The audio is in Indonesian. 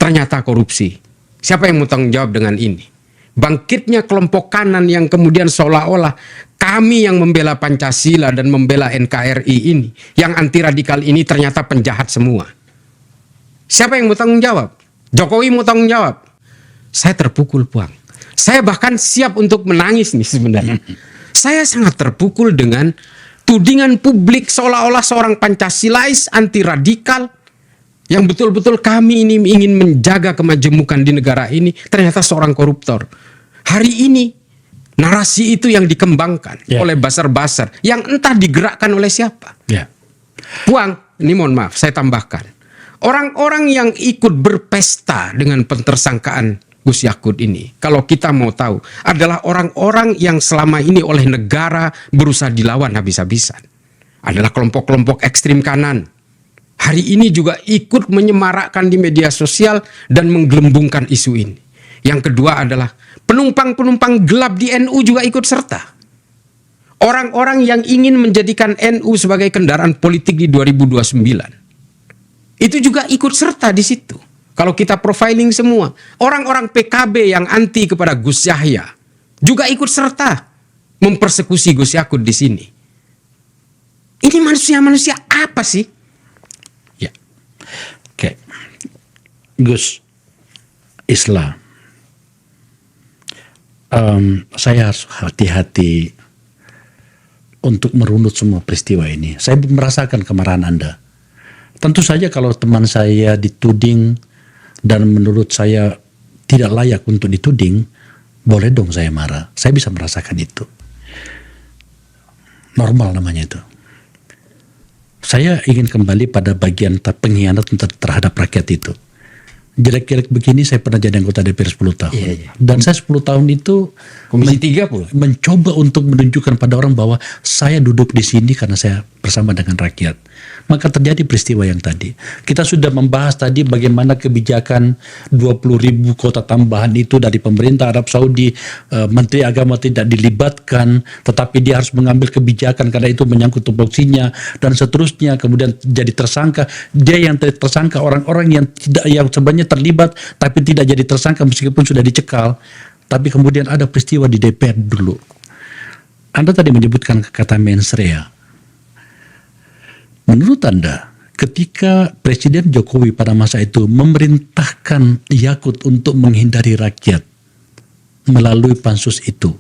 ternyata korupsi. Siapa yang mau tanggung jawab dengan ini? Bangkitnya kelompok kanan yang kemudian seolah-olah kami yang membela Pancasila dan membela NKRI ini, yang anti radikal ini ternyata penjahat semua. Siapa yang mau tanggung jawab? Jokowi mau tanggung jawab? Saya terpukul, Puang. Saya bahkan siap untuk menangis nih sebenarnya. Saya sangat terpukul dengan tudingan publik seolah-olah seorang Pancasilais anti radikal yang betul-betul kami ini ingin menjaga kemajemukan di negara ini, ternyata seorang koruptor. Hari ini narasi itu yang dikembangkan oleh basar-basar yang entah digerakkan oleh siapa. Puang, ini mohon maaf saya tambahkan. Orang-orang yang ikut berpesta dengan pentersangkaan Gus Yakut ini, kalau kita mau tahu, adalah orang-orang yang selama ini oleh negara berusaha dilawan habis-habisan. Adalah kelompok-kelompok ekstrim kanan. Hari ini juga ikut menyemarakkan di media sosial dan menggelembungkan isu ini. Yang kedua adalah penumpang-penumpang gelap di NU juga ikut serta. Orang-orang yang ingin menjadikan NU sebagai kendaraan politik di 2029. Itu juga ikut serta di situ. Kalau kita profiling semua, orang-orang PKB yang anti kepada Gus Yahya juga ikut serta mempersekusi Gus Yakut di sini. Ini manusia-manusia apa sih? Ya, oke, Gus Islah, saya harus hati-hati untuk merunut semua peristiwa ini. Saya merasakan kemarahan Anda. Tentu saja kalau teman saya dituding dan menurut saya tidak layak untuk dituding, boleh dong saya marah. Saya bisa merasakan itu. Normal namanya itu. Saya ingin kembali pada bagian pengkhianat terhadap rakyat itu. Jelek-jelek begini saya pernah jadi anggota DPR 10 tahun. Dan saya 10 tahun itu Komisi 3 pula mencoba untuk menunjukkan pada orang bahwa saya duduk di sini karena saya bersama dengan rakyat. Maka terjadi peristiwa yang tadi. Kita sudah membahas tadi bagaimana kebijakan 20.000 kota tambahan itu dari pemerintah Arab Saudi, Menteri Agama tidak dilibatkan, tetapi dia harus mengambil kebijakan karena itu menyangkut tupoksinya dan seterusnya. Kemudian jadi tersangka. Dia yang tersangka, orang-orang yang tidak, yang sebenarnya terlibat tapi tidak jadi tersangka meskipun sudah dicekal. Tapi kemudian ada peristiwa di DPR dulu. Anda tadi menyebutkan kata mensrea. Menurut Anda, ketika Presiden Jokowi pada masa itu memerintahkan Yakut untuk menghindari rakyat melalui pansus itu,